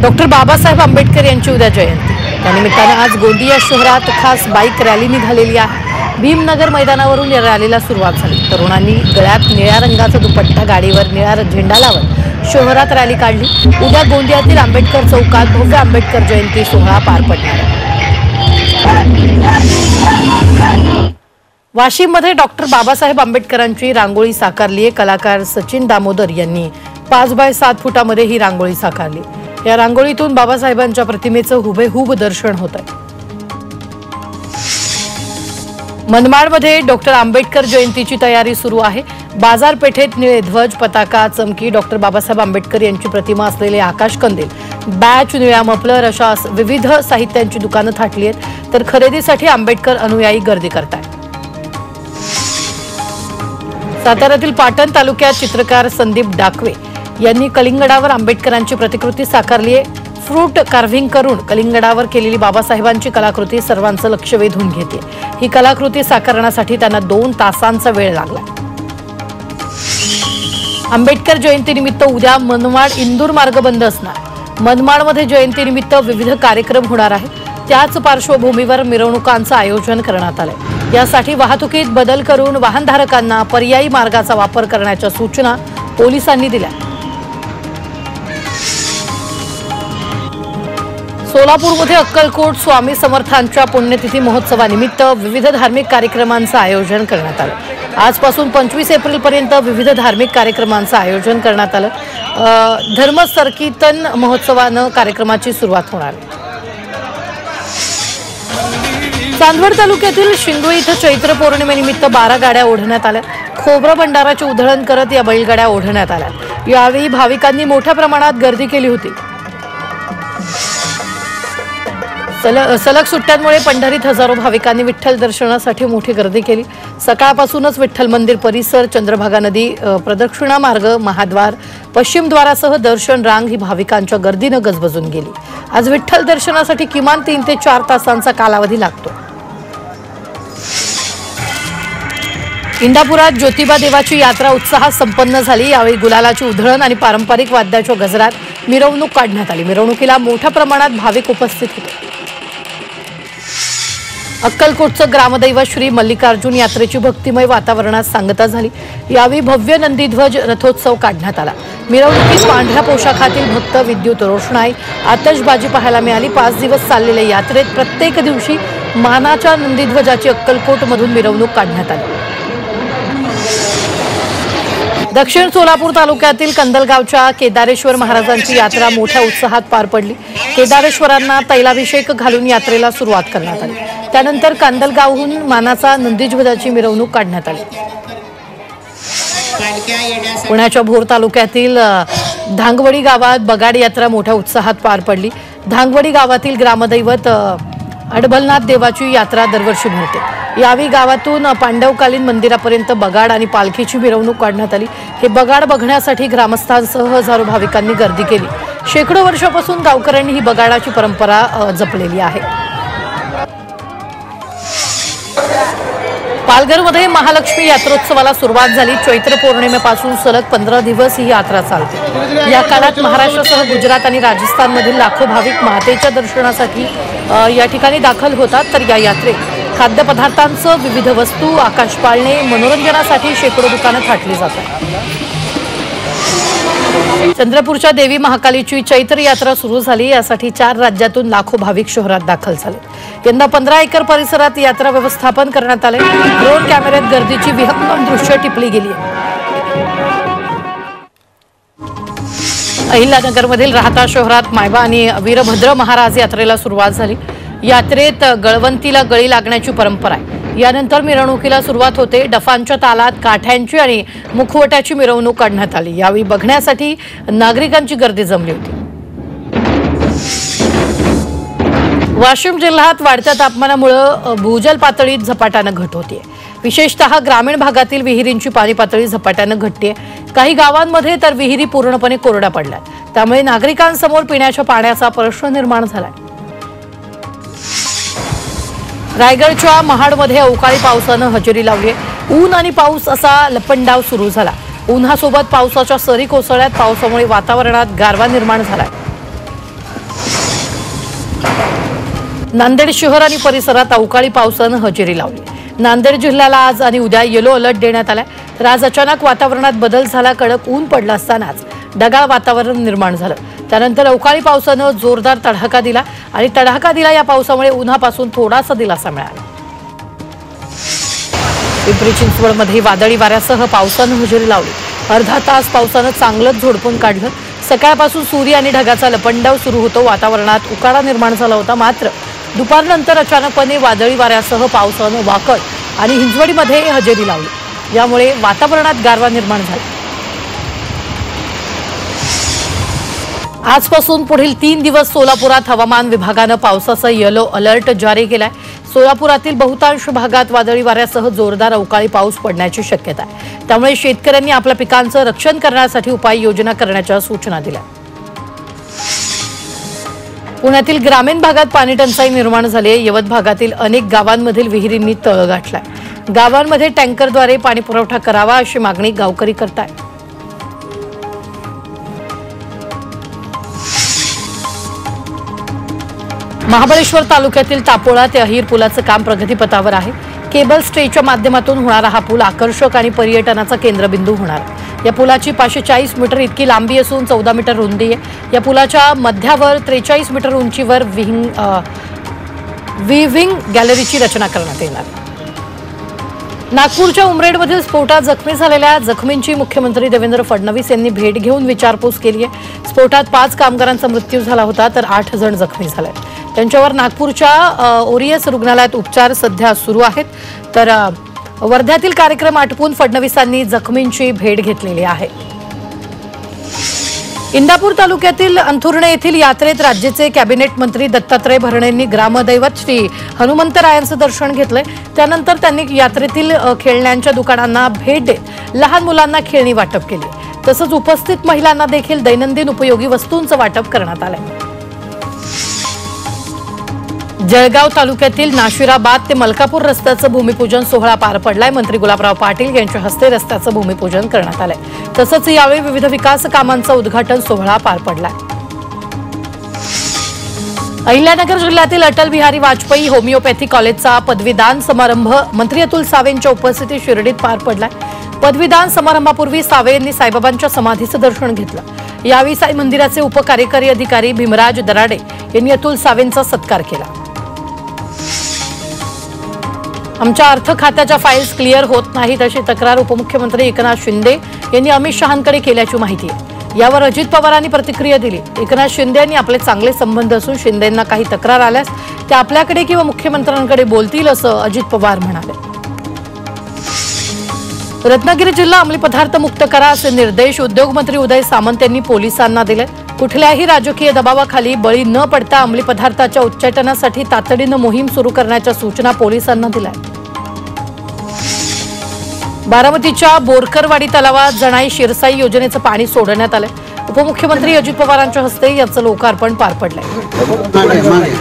Doctor Babasaheb Ambedkar यांची उद्या जयंती। त्यानिमित्तानं आज गोंदिया शहरात खास बाईक रॅली निघालेली आहे। भीमनगर मैदानावरून या रॅलीला सुरुवात झाली। तरुणांनी गळ्यात निळ्या रंगाचा दुपट्टा, गाडीवर निळा झेंडा लावत शहरात रॅली काढली। उद्या गोंदियातील आंबेडकर चौकात भव्य आंबेडकर जयंती सोहळा पार पडणार आहे। वाशिममध्ये डॉक्टर बाबासाहेब आंबेडकरांची रांगोळी साकारली आहे। कलाकार सचिन दामोदर यांनी 5x7 फुटामध्ये ही रांगोळी साकारली। या रांगोळीतून बाबासाहेबांच्या प्रतिमेचं हुबेहूब दर्शन होत आहे। मनमाडमध्ये डॉक्टर आंबेडकर जयंतीची तयारी सुरू आहे। बाजारपेठेत निळे ध्वज, पताका, चमकी, डॉक्टर बाबासाहेब आंबेडकर यांची प्रतिमा असलेले आकाशकंदील, बॅच, निळा मफलर अशा विविध साहित्यांची दुकानं थाटली आहेत। तर खरेदीसाठी आंबेडकर अनुयायी गर्दी करतात। साताऱ्यातील पाटण तालुक्यात चित्रकार संदीप डाकवे यांनी कलिंगडावर आंबेडकरांची प्रतिकृती साकारली आहे। फ्रूट कार्व्हिंग करून कलिंगडावर केलेली बाबासाहेबांची कलाकृती सर्वांचं लक्ष वेधून घेते। ही कलाकृती साकारण्यासाठी त्यांना 2 तासांचा वेळ लागला। आंबेडकर जयंतीनिमित्त उद्या मनमाड इंदूर मार्ग बंद असणार। मनमाडमध्ये जयंतीनिमित्त विविध कार्यक्रम होणार आहेत। त्याच पार्श्वभूमीवर मिरवणुकांचं आयोजन करण्यात आलंय। यासाठी वाहतुकीत बदल करून वाहनधारकांना पर्यायी मार्गाचा वापर करण्याच्या सूचना पोलिसांनी दिल्या। सोलापूरमध्ये अक्कलकोट स्वामी समर्थांच्या पुण्यतिथी महोत्सवानिमित्त विविध धार्मिक कार्यक्रमांचं आयोजन करण्यात आलं। आजपासून 25 एप्रिलपर्यंत विविध धार्मिक कार्यक्रमांचं आयोजन करण्यात आलं। धर्म संकीर्तन महोत्सवानं कार्यक्रमाची सुरुवात होणार आहे। चांदवड तालुक्यातील शिंगवे इथं चैत्र पौर्णिमेनिमित्त 12 गाड्या ओढण्यात आल्या। खोबरं भंडाराची उधळण करत या बैलगाड्या ओढण्यात आल्या। यावेळी भाविकांनी मोठ्या प्रमाणात गर्दी केली होती। सलग सुट्ट्यांमुळे पंढरीत हजारो भाविकांनी विठ्ठल दर्शनासाठी मोठी गर्दी केली। सकाळपासूनच विठ्ठल मंदिर परिसर, चंद्रभागा नदी प्रदक्षिणा मार्ग, महाद्वार, पश्चिम द्वारासह दर्शन रांग ही भाविकांच्या गर्दीनं गजबजून गेली। आज विठ्ठल दर्शनासाठी किमान 3 ते 4 तासांचा कालावधी लागतो। इंदापुरात ज्योतिबा देवाची यात्रा उत्साहात संपन्न झाली। यावेळी गुलालाची उधळण आणि पारंपरिक वाद्याच्या गजरात मिरवणूक काढण्यात आली। मिरवणुकीला मोठ्या प्रमाणात भाविक उपस्थित होते। अक्कलकोटचं ग्रामदैवत श्री मल्लिकार्जुन यात्रेची भक्तिमय वातावरणात सांगता झाली। यावेळी भव्य नंदीध्वज रथोत्सव काढण्यात आला। मिरवणुकीत पांढऱ्या पोशाखातील भक्त, विद्युत रोषणाई, आतषबाजी पाहायला मिळाली। 5 दिवस चाललेल्या यात्रेत प्रत्येक दिवशी मानाच्या नंदीध्वजाची अक्कलकोटमधून मिरवणूक काढण्यात आली। दक्षिण सोलापूर तालुक्यातील कंदलगावच्या केदारेश्वर महाराजांची यात्रा मोठ्या उत्साहात पार पडली। केदारेश्वरांना तैलाभिषेक घालून यात्रेला सुरुवात करण्यात आली। त्यानंतर कंदलगावहून मानाचा नंदीध्वजाची मिरवणूक काढण्यात आली। पुण्याच्या भोर तालुक्यातील धांगवडी गावात बगाड यात्रा मोठ्या उत्साहात पार पडली। धांगवडी गावातील ग्रामदैवत अडबलनाथ देवाची यात्रा दरवर्षी भरते। यावेळी गावातून पांडवकालीन मंदिरापर्यंत बगाड आणि पालखीची मिरवणूक काढण्यात आली। हे बगाड बघण्यासाठी ग्रामस्थांसह हजारो भाविकांनी गर्दी केली। शेकडो वर्षापासून गावकऱ्यांनी ही बगाडाची परंपरा जपलेली आहे। पालघरमध्ये महालक्ष्मी यात्रोत्सवाला सुरुवात झाली। चैत्र पौर्णिमेपासून सलग 15 दिवस ही यात्रा चालते। या काळात महाराष्ट्रासह गुजरात आणि राजस्थानमधील लाखो भाविक मातेच्या दर्शनासाठी या ठिकाणी दाखल होतात। तर या यात्रेत खाद्यपदार्थांचं, विविध वस्तू, आकाश पाळणे, मनोरंजनासाठी शेकडो दुकानं थाटली जातात। चंद्रपूरच्या देवी महाकालीची चैत्र यात्रा सुरू झाली। यासाठी 4 राज्यातून लाखो भाविक शहरात दाखल झाले। यंदा 15 एकर परिसरात यात्रा व्यवस्थापन करण्यात आले। ड्रोन कॅमेऱ्यात गर्दीची विहंगम दृश्य टिपली गेली। अहिल्यानगरमधील राहता शहरात मायबा आणि वीरभद्र महाराज यात्रेला सुरुवात झाली। यात्रेत गळवंतीला गळी लागण्याची परंपरा आहे। यानंतर मिरवणुकीला सुरुवात होते। डफांच्या तालात काठ्यांची आणि मुखवट्याची मिरवणूक काढण्यात आली। यावेळी बघण्यासाठी नागरिकांची गर्दी जमली होती। वाशिम जिल्ह्यात वाढत्या तापमानामुळे भूजल पातळीत झपाट्यानं घट होते। विशेषतः ग्रामीण भागातील विहिरींची पाणी पातळी झपाट्यानं घटते। काही गावांमध्ये तर विहिरी पूर्णपणे कोरड्या पडल्यात। त्यामुळे नागरिकांसमोर पिण्याच्या पाण्याचा प्रश्न निर्माण झालाय। रायगडच्या महाडमध्ये अवकाळी पावसानं हजेरी लावली। ऊन आणि पाऊस असा लपंडाव सुरू झाला। उन्हासोबत पावसाच्या सरी कोसळल्यात। पावसामुळे वातावरणात गारवा निर्माण झालाय। नांदेड शहर आणि परिसरात अवकाळी पावसानं हजेरी लावली। नांदेड जिल्ह्याला आज आणि उद्या येलो अलर्ट देण्यात आलाय। तर आज अचानक वातावरणात बदल झाला, कडक ऊन पडलं असतानाच ढगाळ वातावरण निर्माण झालं। त्यानंतर अवकाळी पावसानं जोरदार तडाखा दिला आणि या पावसामुळे उन्हापासून थोडासा दिलासा मिळाला। पिंपरी चिंचवडमध्ये वादळी वाऱ्यासह पावसानं हजेरी लावली। अर्धा तास पावसानं चांगलंच झोडपून काढलं। सकाळपासून सूर्य आणि ढगाचा लपंडाव सुरू होतो। वातावरणात उकाडा निर्माण झाला होता, मात्र दुपारनंतर अचानकपणे वादळी वाऱ्यासह पावसानं वाकड आणि हिंजवडीमध्ये हजेरी लावली। यामुळे वातावरणात गारवा निर्माण झाला। आजपासून पुढील 3 दिवस सोलापुरात हवामान विभागानं पावसाचा येलो अलर्ट जारी केलाय। सोलापुरातील बहुतांश भागात वादळी वाऱ्यासह जोरदार अवकाळी पाऊस पडण्याची शक्यता आहे। त्यामुळे शेतकऱ्यांनी आपल्या पिकांचं रक्षण करण्यासाठी उपाययोजना करण्याच्या सूचना दिल्या। पुण्यातील ग्रामीण भागात पाणी टंचाई निर्माण झाली आहे। यवत भागातील अनेक गावांमधील विहिरींनी तळ गाठलाय। गावांमध्ये टँकरद्वारे पाणी पुरवठा करावा अशी मागणी गावकरी करतायत। महाबळेश्वर तालुक्यातील तापोळा ते अहिर पुलाचं काम प्रगतीपथावर आहे। केबल स्टेच्या माध्यमातून होणारा हा पूल आकर्षक आणि पर्यटनाचा केंद्रबिंदू होणार आहे। या पुलाची 540 मीटर इतकी लांबी असून 14 मीटर रुंदी आहे। या पुलाच्या मध्यावर 43 मीटर उंचीवर विव्हिंग गॅलरीची रचना करण्यात येणार। नागपूरच्या उमरेडमधील स्फोटात जखमी झालेल्या जखमींची मुख्यमंत्री देवेंद्र फडणवीस यांनी भेट घेऊन विचारपूस केली आहे। स्फोटात 5 कामगारांचा मृत्यू झाला होता, तर 8 जण जखमी झाले। त्यांच्यावर नागपूरच्या ओरियस रुग्णालयात उपचार सध्या सुरू आहेत। तर वर्ध्यातील कार्यक्रम आटपून फडणवीसांनी जखमींची भेट घेतलेली आहे। इंदापूर तालुक्यातील अंथुर्णे येथील यात्रेत राज्याचे कॅबिनेट मंत्री दत्तात्रय भरणेंनी ग्रामदैवत श्री हनुमंतरायांचं दर्शन घेतलंय। त्यानंतर त्यांनी यात्रेतील खेळण्यांच्या दुकानांना भेट देत लहान मुलांना खेळणी वाटप केली। तसंच उपस्थित महिलांना देखील दैनंदिन उपयोगी वस्तूंचं वाटप करण्यात आलंय। जळगाव तालुक्यातील नाशिराबाद ते मलकापूर रस्त्याचं भूमिपूजन सोहळा पार पडलाय। मंत्री गुलाबराव पाटील यांच्या हस्ते रस्त्याचं भूमिपूजन करण्यात आलंय। तसंच यावेळी विविध विकास कामांचा उद्घाटन सोहळा पार पडलाय। अहिल्यानगर जिल्ह्यातील अटल बिहारी वाजपेयी होमिओपॅथी कॉलेजचा पदवीदान समारंभ मंत्री अतुल सावेंच्या उपस्थितीत शिर्डीत पार पडलाय। पदवीदान समारंभापूर्वी सावे यांनी साईबाबांच्या समाधीचं दर्शन घेतलं। यावेळी साई मंदिराचे उपकार्यकारी अधिकारी भीमराज दराडे यांनी अतुल सावेंचा सत्कार केला। आमच्या अर्थ खात्याच्या फाईल्स क्लिअर होत नाहीत अशी तक्रार उपमुख्यमंत्री एकनाथ शिंदे यांनी अमित शहांकडे केल्याची माहिती आहे। यावर अजित पवारांनी प्रतिक्रिया दिली। एकनाथ शिंदे यांनी आपले चांगले संबंध असून शिंदेंना काही तक्रार आल्यास ते आपल्याकडे किंवा मुख्यमंत्र्यांकडे बोलतील असं अजित पवार म्हणाले। रत्नागिरी जिल्हा अंमली पदार्थ मुक्त करा असे निर्देश उद्योगमंत्री उदय सामंत यांनी पोलिसांना दिले। कुठल्याही राजकीय दबावाखाली बळी न पडता अंमली पदार्थाच्या उच्चाटनासाठी तातडीनं मोहीम सुरू करण्याच्या सूचना पोलिसांना दिल्या। बारामतीच्या बोरकरवाडी तलावात जणाई शिरसाई योजनेचं पाणी सोडण्यात आलंय। उपमुख्यमंत्री अजित पवारांच्या हस्ते याचं लोकार्पण पार पडलंय।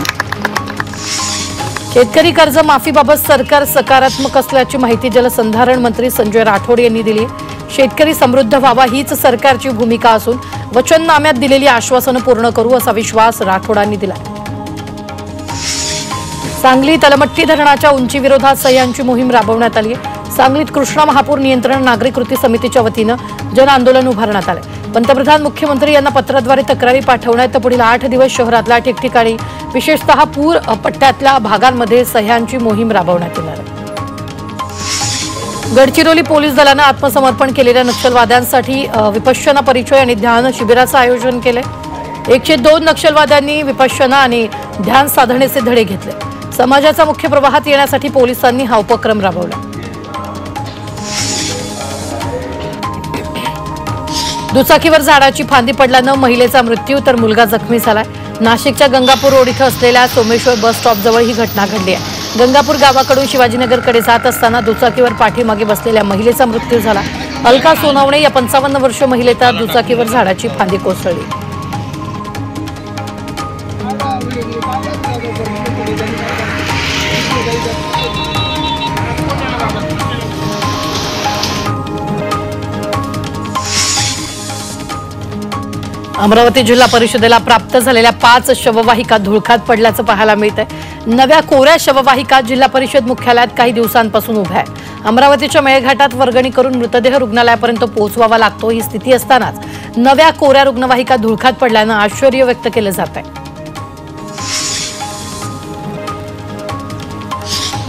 शेतकरी कर्ज माफीबाबत सरकार सकारात्मक असल्याची माहिती जलसंधारण मंत्री संजय राठोड यांनी दिली। शेतकरी समृद्ध व्हावा हीच सरकारची भूमिका असून वचननाम्यात दिलेली आश्वासनं पूर्ण करू असा विश्वास राठोडांनी दिला। सांगलीत अलमट्टी धरणाच्या उंचीविरोधात सह्यांची मोहीम राबवण्यात आली आहे। सांगलीत कृष्णा महापूर नियंत्रण नागरी कृती समितीच्या वतीनं जन आंदोलन उभारण्यात आलं। पंतप्रधान मुख्यमंत्री यांना पत्राद्वारे तक्रारी पाठवण्यात पुढील 8 दिवस शहरातल्या ठिकठिकाणी विशेषतः पूर पट्ट्यातल्या भागांमध्ये सह्यांची मोहीम राबवण्यात येणार आहे। गडचिरोली पोलीस दलानं आत्मसमर्पण केलेल्या नक्षलवाद्यांसाठी विपश्यना परिचय आणि ध्यान शिबिराचं आयोजन केलंय। 102 नक्षलवाद्यांनी विपश्यना आणि ध्यान साधनेचे धडे घेतले। समाजाचा मुख्य प्रवाहात येण्यासाठी पोलिसांनी हा उपक्रम राबवला। दुचाकीवर झाडाची फांदी पडल्यानं महिलेचा मृत्यू तर मुलगा जखमी झालाय। नाशिकच्या गंगापूर रोड इथं असलेल्या सोमेश्वर बस स्टॉपजवळ ही घटना घडली आहे। गंगापूर गावाकडून शिवाजीनगरकडे जात असताना दुचाकीवर पाठीमागे बसलेल्या महिलेचा मृत्यू झाला। अलका सोनवणे या 55 वर्षीय महिलेचा दुचाकीवर झाडाची फांदी कोसळली। अमरावती जिल्हा परिषदेला प्राप्त झालेल्या 5 शववाहिका धुळखात पडल्याचं पाहायला मिळतंय। नव्या कोऱ्या शववाहिका जिल्हा परिषद मुख्यालयात काही दिवसांपासून उभ्या आहेत। अमरावतीच्या मेळघाटात वर्गणी करून मृतदेह रुग्णालयापर्यंत पोहोचवावा लागतो ही स्थिती असतानाच नव्या कोऱ्या रुग्णवाहिका धुळखात पडल्यानं आश्चर्य व्यक्त केलं जात आहे।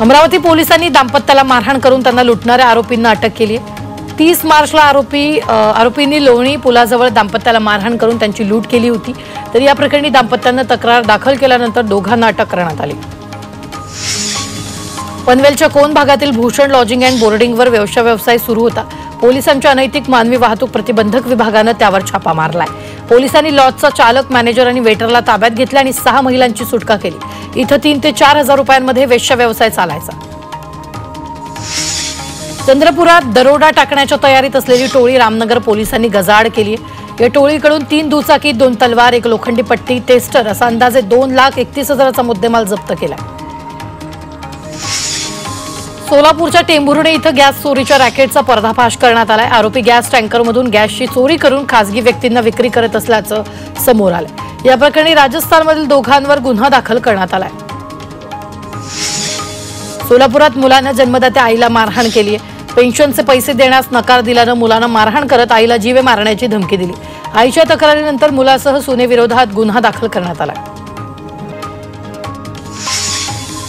अमरावती पोलिसांनी दाम्पत्याला मारहाण करून त्यांना लुटणाऱ्या आरोपींना अटक केली आहे। 30 मार्चला आरोपींनी लोणी पुलाजवळ दाम्पत्याला मारहाण करून त्यांची लूट केली होती। तर या प्रकरणी दाम्पत्यानं तक्रार दाखल केल्यानंतर दोघांना अटक करण्यात आली। पनवेलच्या कोन भागातील भूषण लॉजिंग अँड बोर्डिंगवर व्यवसाय सुरू होता। पोलिसांच्या अनैतिक मानवी वाहतूक प्रतिबंधक विभागानं त्यावर छापा मारलाय। पोलिसांनी लॉजचा चालक, मॅनेजर आणि वेटरला ताब्यात घेतले आणि 6 महिलांची सुटका केली। इथं 3 ते 4 हजार रुपयांमध्ये वेश्या व्यवसाय चालायचा। चंद्रपुरात दरोडा टाकण्याच्या तयारीत असलेली टोळी रामनगर पोलिसांनी गजाआड केली आहे। या टोळीकडून 3 दुचाकी, 2 तलवार, 1 लोखंडी पट्टी, टेस्टर असा अंदाजे 2,31,000चा मुद्देमाल जप्त केला। सोलापूरच्या टेंभुर्णे इथं गॅस चोरीच्या रॅकेटचा पर्दाफाश करण्यात आलाय। आरोपी गॅस टँकरमधून गॅसची चोरी करून खासगी व्यक्तींना विक्री करत असल्याचं समोर आलंय। या प्रकरणी राजस्थानमधील दोघांवर गुन्हा दाखल करण्यात आलाय। सोलापुरात मुलानं जन्मदात्या आईला मारहाण केली आहे। पेन्शनचे पैसे देण्यास नकार दिल्यानं मुलानं मारहाण करत आईला जीवे मारण्याची धमकी दिली। आईच्या तक्रारीनंतर मुलासह सुनेविरोधात गुन्हा दाखल करण्यात आला।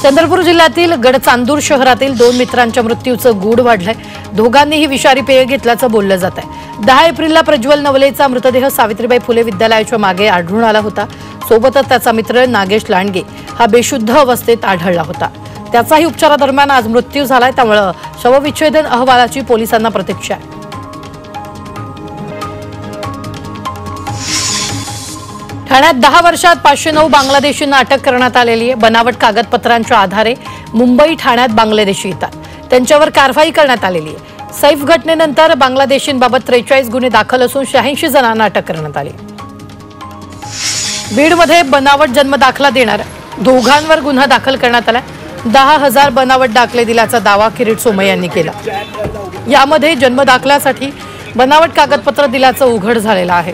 चंद्रपूर जिल्ह्यातील गडचांदूर शहरातील 2 मित्रांच्या मृत्यूचं गूढ वाढलंय। दोघांनीही विषारी पेय घेतल्याचं बोललं जात आहे। 10 एप्रिलला प्रज्वल नवलेचा मृतदेह सावित्रीबाई फुले विद्यालयाच्या मागे आढळून आला होता। सोबतच त्याचा मित्र नागेश लांडगे हा बेशुद्ध अवस्थेत आढळला होता। त्याचाही उपचारादरम्यान आज मृत्यू झालाय। त्यामुळे शवविच्छेदन अहवालाची पोलिसांना प्रतीक्षा आहे। ठाण्यात 10 वर्षात 509 बांगलादेशींना अटक करण्यात आलेली आहे। बनावट कागदपत्रांच्या आधारे मुंबई, ठाण्यात बांगलादेशी येतात, त्यांच्यावर कारवाई करण्यात आलेली आहे। सैफ घटनेनंतर बांगलादेशींबाबत 43 गुन्हे दाखल असून 86 जणांना अटक करण्यात आली। बीडमध्ये बनावट जन्म दाखला देणाऱ्या दोघांवर गुन्हा दाखल करण्यात आला। 10,000 बनावट दाखले दिल्याचा दावा किरीट सोमय्या यांनी केला। यामध्ये जन्म दाखल्यासाठी बनावट कागदपत्र दिल्याचं उघड झालेलं आहे।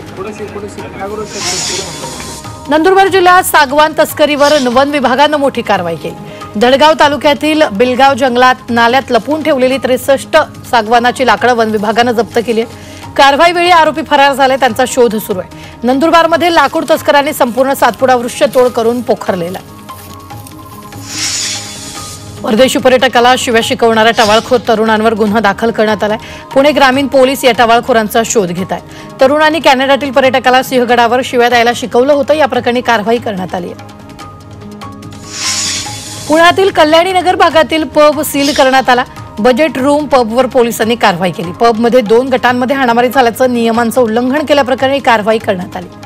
नंदुरबार जिल्ह्यात सागवान तस्करीवर वन विभागानं मोठी कारवाई केली। दडगाव तालुक्यातील बिलगाव जंगलात नाल्यात लपून ठेवलेली 63 सागवानाची लाकडं वन विभागानं जप्त केली आहे। कारवाईवेळी आरोपी फरार झाले, त्यांचा शोध सुरू आहे। नंदुरबारमध्ये लाकूड तस्करांनी संपूर्ण सातपुडा वृक्ष तोड करून पोखरलेला। परदेशी पर्यटकाला शिव्या शिकवणाऱ्या टवाळखोर तरुणांवर गुन्हा दाखल करण्यात आलाय। पुणे ग्रामीण पोलीस या टवाळखोरांचा शोध घेत आहेत। तरुणांनी कॅनडातील पर्यटकाला सिंहगडावर शिव्या द्यायला शिकवलं होतं। या प्रकरणी कारवाई करण्यात आली आहे। पुण्यातील कल्याणी नगर भागातील पब सील करण्यात आला। बजेट रूम पबवर पोलिसांनी कारवाई केली। पबमध्ये 2 गटांमध्ये हाणामारी झाल्याचं, नियमांचं उल्लंघन केल्याप्रकरणी कारवाई करण्यात आली।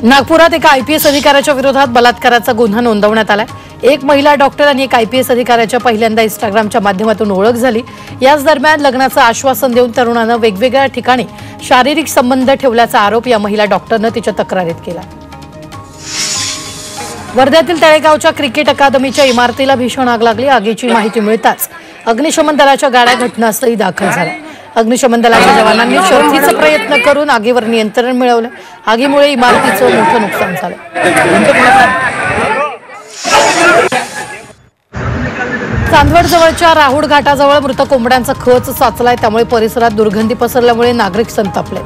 नागपुरात एका आयपीएस अधिकाऱ्याच्या विरोधात बलात्काराचा गुन्हा नोंदवण्यात आलाय। एक महिला डॉक्टर आणि एक आयपीएस अधिकाऱ्याच्या पहिल्यांदा इंस्टाग्रामच्या माध्यमातून ओळख झाली। याच दरम्यान लग्नाचं आश्वासन देऊन तरुणानं वेगवेगळ्या ठिकाणी शारीरिक संबंध ठेवल्याचा आरोप या महिला डॉक्टरनं तिच्या तक्रारीत केला। वर्ध्यातील तळेगावच्या क्रिकेट अकादमीच्या इमारतीला भीषण आग लागली। आगीची माहिती मिळताच अग्निशमन दलाच्या गाड्या घटनास्थळी दाखल झाल्या। अग्निशमन दलाच्या जवानांनी शर्थीचा प्रयत्न करून आगीवर नियंत्रण मिळवलं। आगीमुळे इमारतीचं मोठं नुकसान झालं। चांदवड जवळच्या राहुड घाटाजवळ मृत कोंबड्यांचा खच साचलाय, त्यामुळे परिसरात दुर्गंधी पसरल्यामुळे नागरिक संतापले।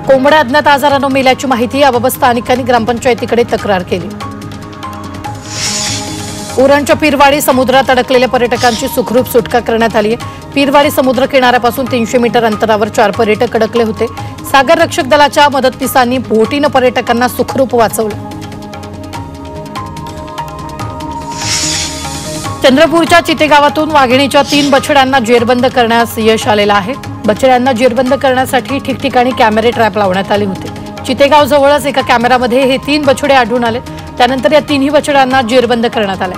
कोंबड्या अज्ञात आजारानं मेल्याची माहिती याबाबत स्थानिकांनी ग्रामपंचायतीकडे तक्रार केली। उरणच्या पीरवाडी समुद्रात अडकलेल्या पर्यटकांची सुखरूप सुटका करण्यात आली आहे। पीरवाडी समुद्र किनाऱ्यापासून 300 मीटर अंतरावर 4 पर्यटक अडकले होते। सागर रक्षक दलाच्या मदतनीसांनी बोटीनं पर्यटकांना सुखरूप वाचवलं। चंद्रपूरच्या चितेगावातून वाघिणीच्या 3 बछड्यांना जेरबंद करण्यास यश आलेलं आहे। बछड्यांना जेरबंद करण्यासाठी ठिकठिकाणी कॅमेरे ट्रॅप लावण्यात आले होते। चितेगाव जवळच एका कॅमेरामध्ये हे 3 बछडे आढळून आले। त्यानंतर या 3ही बछड्यांना जेरबंद करण्यात आले।